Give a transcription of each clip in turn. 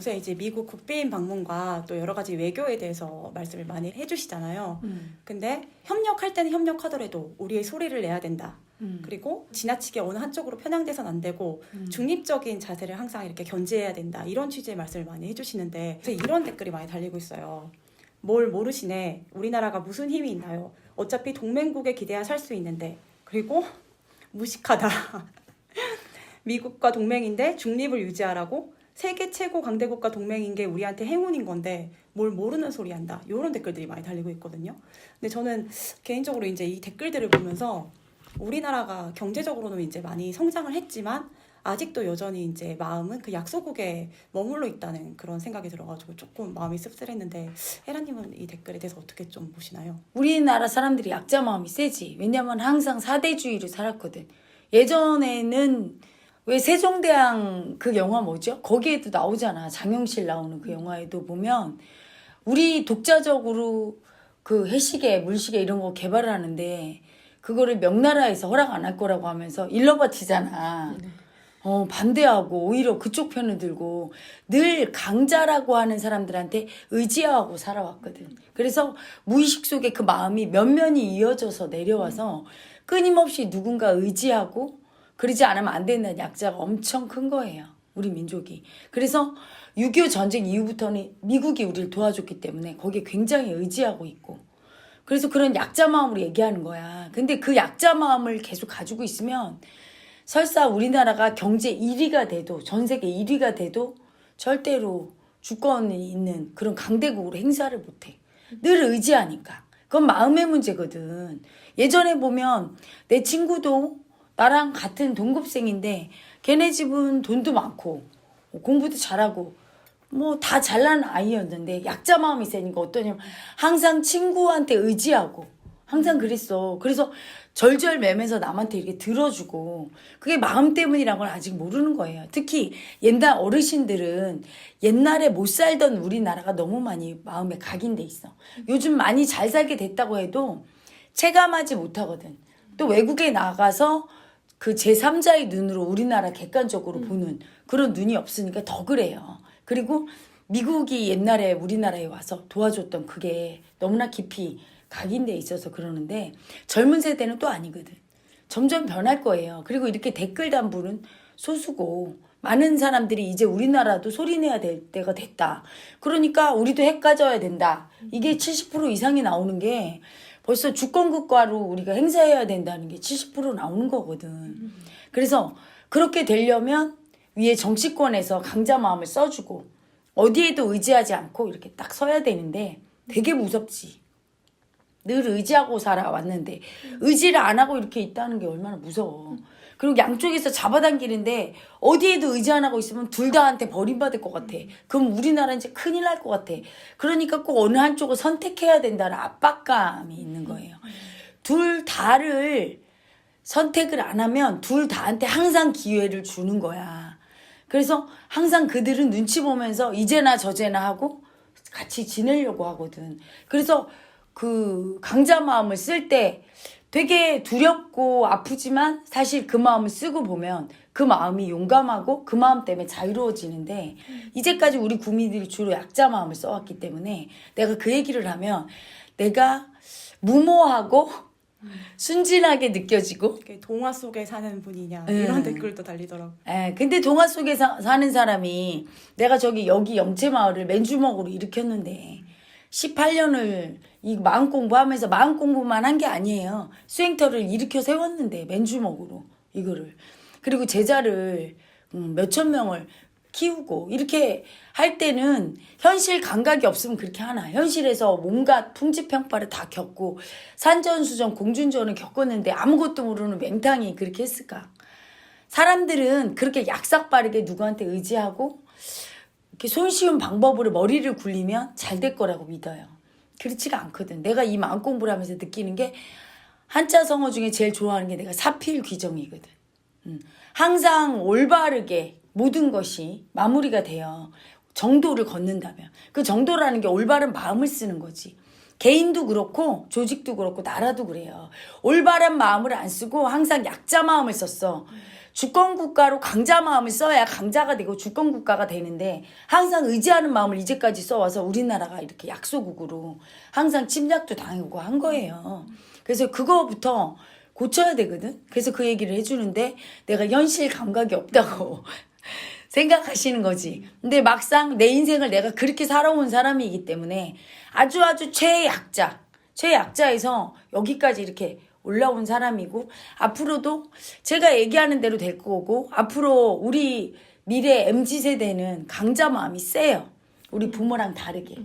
요새 이제 미국 국빈 방문과 또 여러 가지 외교에 대해서 말씀을 많이 해주시잖아요. 근데 협력할 때는 협력하더라도 우리의 소리를 내야 된다. 그리고 지나치게 어느 한쪽으로 편향돼선 안 되고 중립적인 자세를 항상 이렇게 견지해야 된다. 이런 취지의 말씀을 많이 해주시는데 그래서 이런 댓글이 많이 달리고 있어요. 뭘 모르시네. 우리나라가 무슨 힘이 있나요? 어차피 동맹국에 기대야 살 수 있는데. 그리고 무식하다. 미국과 동맹인데 중립을 유지하라고? 세계 최고 강대국과 동맹인 게 우리한테 행운인 건데 뭘 모르는 소리 한다. 이런 댓글들이 많이 달리고 있거든요. 근데 저는 개인적으로 이제 이 댓글들을 보면서 우리나라가 경제적으로는 이제 많이 성장을 했지만 아직도 여전히 이제 마음은 그 약소국에 머물러 있다는 그런 생각이 들어가지고 조금 마음이 씁쓸했는데 헤라님은 이 댓글에 대해서 어떻게 좀 보시나요? 우리나라 사람들이 약자 마음이 세지. 왜냐면 항상 사대주의로 살았거든. 예전에는 왜 세종대왕 그 영화 뭐죠? 거기에도 나오잖아. 장영실 나오는 그 영화에도 보면 우리 독자적으로 그 해시계, 물시계 이런 거 개발을 하는데 그거를 명나라에서 허락 안 할 거라고 하면서 일러바치잖아. 반대하고 오히려 그쪽 편을 들고 늘 강자라고 하는 사람들한테 의지하고 살아왔거든. 그래서 무의식 속에 그 마음이 면면이 이어져서 내려와서 끊임없이 누군가 의지하고 그러지 않으면 안 된다는 약자가 엄청 큰 거예요. 우리 민족이. 그래서 6.25 전쟁 이후부터는 미국이 우리를 도와줬기 때문에 거기에 굉장히 의지하고 있고 그래서 그런 약자 마음으로 얘기하는 거야. 근데 그 약자 마음을 계속 가지고 있으면 설사 우리나라가 경제 1위가 돼도 전 세계 1위가 돼도 절대로 주권이 있는 그런 강대국으로 행사를 못해. 늘 의지하니까. 그건 마음의 문제거든. 예전에 보면 내 친구도 나랑 같은 동급생인데 걔네 집은 돈도 많고 공부도 잘하고 뭐 다 잘난 아이였는데 약자 마음이 세니까 어떠냐면 항상 친구한테 의지하고 항상 그랬어. 그래서 절절매면서 남한테 이렇게 들어주고 그게 마음 때문이란 걸 아직 모르는 거예요. 특히 옛날 어르신들은 옛날에 못 살던 우리나라가 너무 많이 마음에 각인돼 있어. 요즘 많이 잘 살게 됐다고 해도 체감하지 못하거든. 또 외국에 나가서 그 제3자의 눈으로 우리나라 객관적으로 보는 그런 눈이 없으니까 더 그래요. 그리고 미국이 옛날에 우리나라에 와서 도와줬던 그게 너무나 깊이 각인돼 있어서 그러는데 젊은 세대는 또 아니거든. 점점 변할 거예요. 그리고 이렇게 댓글 단부는 소수고 많은 사람들이 이제 우리나라도 소리내야 될 때가 됐다. 그러니까 우리도 핵 가져야 된다. 이게 70% 이상이 나오는 게 벌써 주권국가로 우리가 행사해야 된다는 게 70% 나오는 거거든. 그래서 그렇게 되려면 위에 정치권에서 강자 마음을 써주고 어디에도 의지하지 않고 이렇게 딱 서야 되는데 되게 무섭지. 늘 의지하고 살아왔는데 의지를 안 하고 이렇게 있다는 게 얼마나 무서워. 그리고 양쪽에서 잡아당기는데 어디에도 의지 안 하고 있으면 둘 다한테 버림받을 것 같아. 그럼 우리나라 이제 큰일 날 것 같아. 그러니까 꼭 어느 한쪽을 선택해야 된다는 압박감이 있는 거예요. 둘 다를 선택을 안 하면 둘 다한테 항상 기회를 주는 거야. 그래서 항상 그들은 눈치 보면서 이제나 저제나 하고 같이 지내려고 하거든. 그래서 그 강자 마음을 쓸 때 되게 두렵고 아프지만 사실 그 마음을 쓰고 보면 그 마음이 용감하고 그 마음 때문에 자유로워지는데 이제까지 우리 국민들이 주로 약자 마음을 써왔기 때문에 내가 그 얘기를 하면 내가 무모하고 순진하게 느껴지고 동화 속에 사는 분이냐 이런 댓글도 달리더라고요. 근데 동화 속에 사는 사람이 내가 여기 영채마을을 맨주먹으로 일으켰는데 18년을 이 마음 공부하면서 마음 공부만 한 게 아니에요. 수행터를 일으켜 세웠는데 맨주먹으로 이거를. 그리고 제자를 몇천 명을 키우고 이렇게 할 때는 현실 감각이 없으면 그렇게 하나. 현실에서 뭔가 풍지평파를 다 겪고 산전수전 공준전을 겪었는데 아무것도 모르는 맹탕이 그렇게 했을까. 사람들은 그렇게 약삭빠르게 누구한테 의지하고 이렇게 손쉬운 방법으로 머리를 굴리면 잘 될 거라고 믿어요. 그렇지가 않거든. 내가 이 마음 공부를 하면서 느끼는 게 한자 성어 중에 제일 좋아하는 게 내가 사필귀정이거든. 항상 올바르게 모든 것이 마무리가 돼요. 정도를 걷는다면. 그 정도라는 게 올바른 마음을 쓰는 거지. 개인도 그렇고 조직도 그렇고 나라도 그래요. 올바른 마음을 안 쓰고 항상 약자 마음을 썼어. 주권국가로 강자 마음을 써야 강자가 되고 주권국가가 되는데 항상 의지하는 마음을 이제까지 써와서 우리나라가 이렇게 약소국으로 항상 침략도 당하고 한 거예요. 그래서 그거부터 고쳐야 되거든. 그래서 그 얘기를 해주는데 내가 현실 감각이 없다고 생각하시는 거지. 근데 막상 내 인생을 내가 그렇게 살아온 사람이기 때문에 아주 최약자에서 여기까지 이렇게 올라온 사람이고 앞으로도 제가 얘기하는 대로 될 거고 앞으로 우리 미래 MZ세대는 강자 마음이 세요. 우리 부모랑 다르게.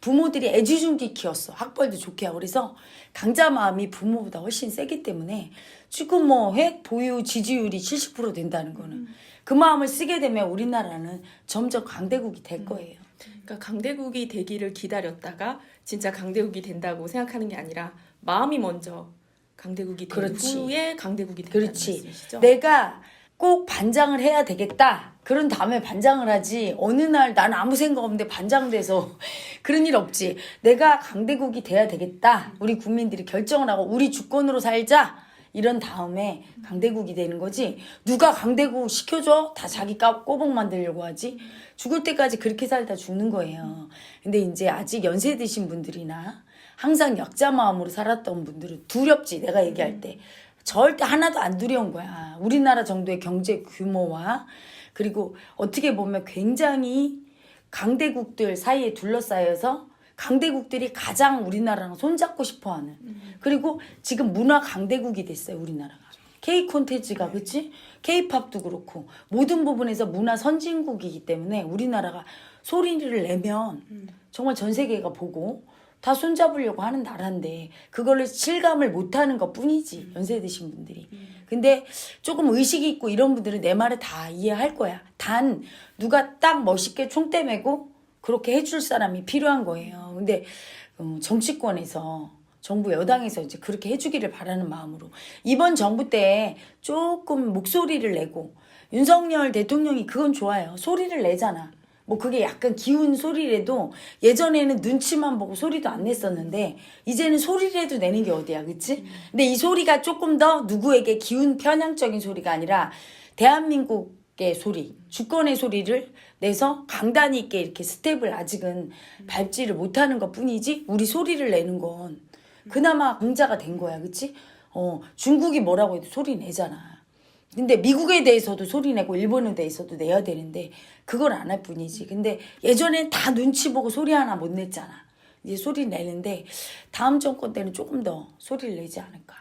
부모들이 애지중지 키웠어. 학벌도 좋게 하고 그래서 강자 마음이 부모보다 훨씬 세기 때문에 지금 뭐 핵 보유 지지율이 70% 된다는 거는 그 마음을 쓰게 되면 우리나라는 점점 강대국이 될 거예요. 그러니까 강대국이 되기를 기다렸다가 진짜 강대국이 된다고 생각하는 게 아니라 마음이 먼저 강대국이 된 그렇지. 후에 강대국이 된다는 그렇지. 말씀이시죠? 내가 꼭 반장을 해야 되겠다. 그런 다음에 반장을 하지. 어느 날 나는 아무 생각 없는데 반장돼서 그런 일 없지. 내가 강대국이 돼야 되겠다. 우리 국민들이 결정을 하고 우리 주권으로 살자. 이런 다음에 강대국이 되는 거지. 누가 강대국 시켜줘? 다 자기 꼬복 만들려고 하지. 죽을 때까지 그렇게 살다 죽는 거예요. 근데 이제 아직 연세 드신 분들이나 항상 약자 마음으로 살았던 분들은 두렵지. 내가 얘기할 때. 절대 하나도 안 두려운 거야. 우리나라 정도의 경제 규모와 그리고 어떻게 보면 굉장히 강대국들 사이에 둘러싸여서 강대국들이 가장 우리나라랑 손잡고 싶어하는 그리고 지금 문화 강대국이 됐어요. 우리나라가. K 콘텐츠가 그치? K-팝도 그렇고 모든 부분에서 문화 선진국이기 때문에 우리나라가 소리를 내면 정말 전 세계가 보고 다 손잡으려고 하는 나라인데 그걸로 실감을 못하는 것뿐이지 연세 드신 분들이. 근데 조금 의식이 있고 이런 분들은 내 말을 다 이해할 거야. 단 누가 딱 멋있게 총대 메고 그렇게 해줄 사람이 필요한 거예요. 근데 정치권에서 정부 여당에서 이제 그렇게 해주기를 바라는 마음으로 이번 정부 때 조금 목소리를 내고 윤석열 대통령이 그건 좋아요. 소리를 내잖아. 뭐 그게 약간 기운 소리라도 예전에는 눈치만 보고 소리도 안 냈었는데 이제는 소리라도 내는 게 어디야, 그치? 근데 이 소리가 조금 더 누구에게 기운 편향적인 소리가 아니라 대한민국의 소리, 주권의 소리를 내서 강단이 있게 이렇게 스텝을 아직은 밟지를 못하는 것 뿐이지 우리 소리를 내는 건 그나마 강자가 된 거야, 그치? 중국이 뭐라고 해도 소리 내잖아. 근데 미국에 대해서도 소리 내고 일본에 대해서도 내야 되는데 그걸 안 할 뿐이지. 근데 예전엔 다 눈치 보고 소리 하나 못 냈잖아. 이제 소리 내는데 다음 정권 때는 조금 더 소리를 내지 않을까.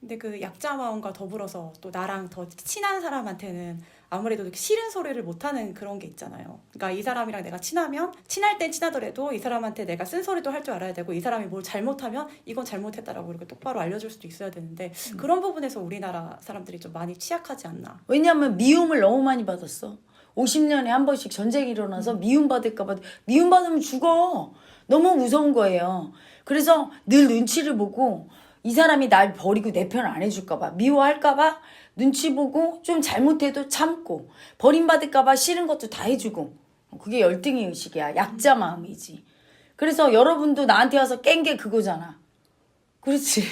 근데 그 약자 마음과 더불어서 또 나랑 더 친한 사람한테는 아무래도 싫은 소리를 못하는 그런 게 있잖아요. 그러니까 이 사람이랑 내가 친하면 친할 땐 친하더라도 이 사람한테 내가 쓴소리도 할 줄 알아야 되고 이 사람이 뭘 잘못하면 이건 잘못했다라고 이렇게 똑바로 알려줄 수도 있어야 되는데 그런 부분에서 우리나라 사람들이 좀 많이 취약하지 않나. 왜냐면 미움을 너무 많이 받았어. 50년에 한 번씩 전쟁이 일어나서 미움받을까 봐. 미움받으면 죽어. 너무 무서운 거예요. 그래서 늘 눈치를 보고 이 사람이 날 버리고 내 편 안 해줄까 봐. 미워할까 봐 눈치 보고 좀 잘못해도 참고 버림받을까 봐 싫은 것도 다 해주고. 그게 열등의 의식이야. 약자 마음이지. 그래서 여러분도 나한테 와서 깬 게 그거잖아. 그렇지.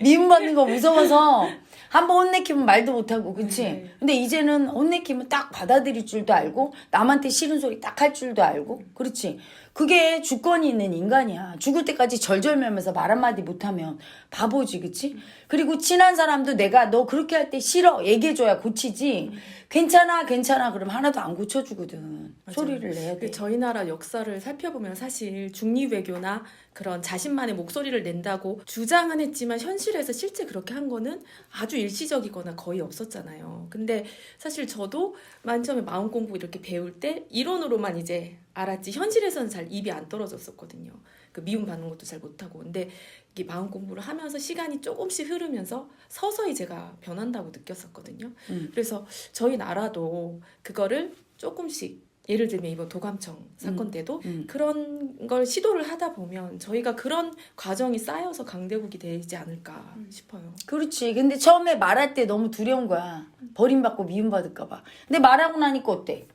미움받는 거 무서워서 한번 혼내키면 말도 못하고, 그치? 근데 이제는 혼내키면 딱 받아들일 줄도 알고, 남한테 싫은 소리 딱 할 줄도 알고, 그렇지? 그게 주권이 있는 인간이야. 죽을 때까지 절절매면서 말 한마디 못하면 바보지, 그치? 그리고 친한 사람도 내가 너 그렇게 할 때 싫어. 얘기해줘야 고치지. 괜찮아, 그럼 하나도 안 고쳐주거든. 맞아요. 소리를 내야 돼. 저희 나라 역사를 살펴보면 사실 중립외교나 그런 자신만의 목소리를 낸다고 주장은 했지만 현실에서 실제 그렇게 한 거는 아주 일시적이거나 거의 없었잖아요. 근데 사실 저도 맨 처음에 마음 공부 이렇게 배울 때 이론으로만 이제 알았지 현실에서는 잘 입이 안 떨어졌었거든요. 그 미움받는 것도 잘 못하고. 근데 이게 마음 공부를 하면서 시간이 조금씩 흐르면서 서서히 제가 변한다고 느꼈었거든요. 그래서 저희 나라도 그거를 조금씩 예를 들면 이번 도감청 사건 때도 그런 걸 시도를 하다 보면 저희가 그런 과정이 쌓여서 강대국이 되지 않을까 싶어요. 그렇지. 근데 처음에 말할 때 너무 두려운 거야. 버림받고 미움받을까 봐. 근데 말하고 나니까 어때?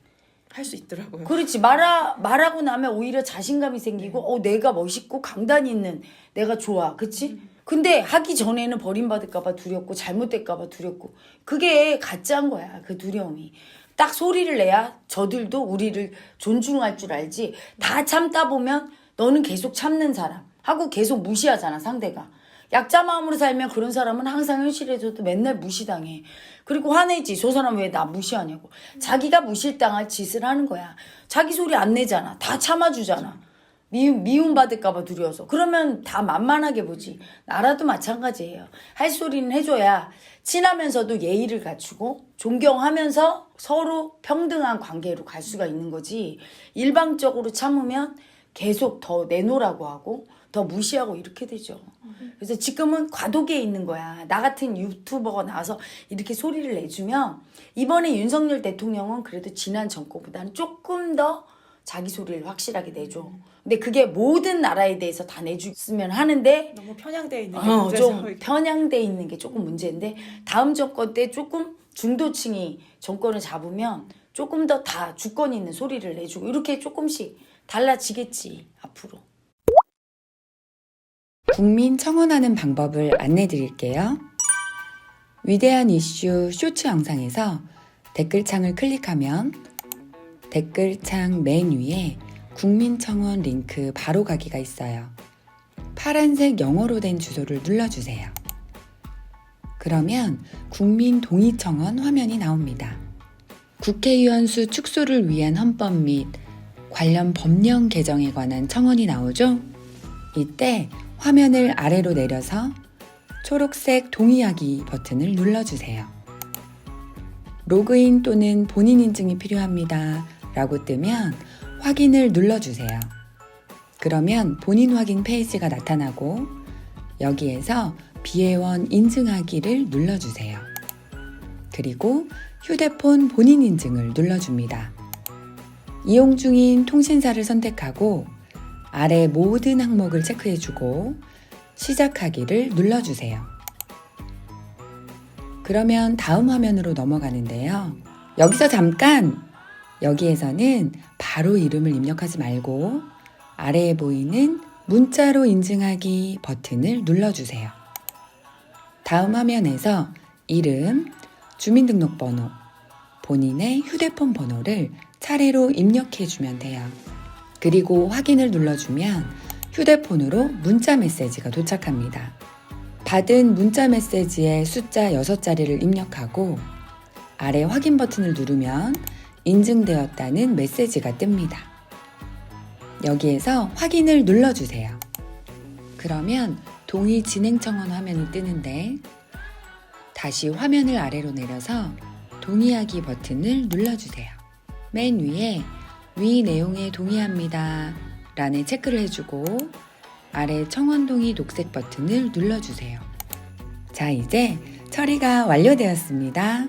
할 수 있더라고요. 그렇지. 말하고 나면 오히려 자신감이 생기고 내가 멋있고 강단 있는 내가 좋아. 그치? 근데 하기 전에는 버림받을까봐 두렵고 잘못될까봐 두렵고 그게 가짜인 거야. 그 두려움이. 딱 소리를 내야 저들도 우리를 존중할 줄 알지. 다 참다 보면 너는 계속 참는 사람 하고 계속 무시하잖아 상대가. 약자 마음으로 살면 그런 사람은 항상 현실에서도 맨날 무시당해. 그리고 화내지. 저 사람 왜 나 무시하냐고. 자기가 무시당할 짓을 하는 거야. 자기 소리 안 내잖아. 다 참아주잖아. 미움받을까봐 두려워서. 그러면 다 만만하게 보지. 나라도 마찬가지예요. 할 소리는 해줘야 친하면서도 예의를 갖추고 존경하면서 서로 평등한 관계로 갈 수가 있는 거지. 일방적으로 참으면 계속 더 내놓으라고 하고 더 무시하고 이렇게 되죠. 그래서 지금은 과도기에 있는 거야. 나 같은 유튜버가 나와서 이렇게 소리를 내주면 이번에 윤석열 대통령은 그래도 지난 정권보다는 조금 더 자기 소리를 확실하게 내줘. 근데 그게 모든 나라에 대해서 다 내줬으면 하는데 너무 편향되어 있는 게 문제죠. 좀 편향돼 있는 게 조금 문제인데 다음 정권 때 조금 중도층이 정권을 잡으면 조금 더 다 주권 있는 소리를 내주고 이렇게 조금씩 달라지겠지 앞으로. 국민 청원하는 방법을 안내 드릴게요. 위대한 이슈 쇼츠 영상에서 댓글창을 클릭하면 댓글창 맨 위에 국민청원 링크 바로 가기가 있어요. 파란색 영어로 된 주소를 눌러주세요. 그러면 국민동의청원 화면이 나옵니다. 국회의원 수 축소를 위한 헌법 및 관련 법령 개정에 관한 청원이 나오죠? 이때 화면을 아래로 내려서 초록색 동의하기 버튼을 눌러주세요. 로그인 또는 본인 인증이 필요합니다 라고 뜨면 확인을 눌러주세요. 그러면 본인 확인 페이지가 나타나고 여기에서 비회원 인증하기를 눌러주세요. 그리고 휴대폰 본인 인증을 눌러줍니다. 이용 중인 통신사를 선택하고 아래 모든 항목을 체크해주고 시작하기를 눌러주세요. 그러면 다음 화면으로 넘어가는데요. 여기서 잠깐! 여기에서는 바로 이름을 입력하지 말고 아래에 보이는 문자로 인증하기 버튼을 눌러주세요. 다음 화면에서 이름, 주민등록번호, 본인의 휴대폰 번호를 차례로 입력해주면 돼요. 그리고 확인을 눌러주면 휴대폰으로 문자 메시지가 도착합니다. 받은 문자 메시지의 숫자 6자리를 입력하고 아래 확인 버튼을 누르면 인증되었다는 메시지가 뜹니다. 여기에서 확인을 눌러주세요. 그러면 동의 진행 청원 화면이 뜨는데 다시 화면을 아래로 내려서 동의하기 버튼을 눌러주세요. 맨 위에 위 내용에 동의합니다 란에 체크를 해주고 아래 청원 동의 녹색 버튼을 눌러주세요. 자, 이제 처리가 완료되었습니다.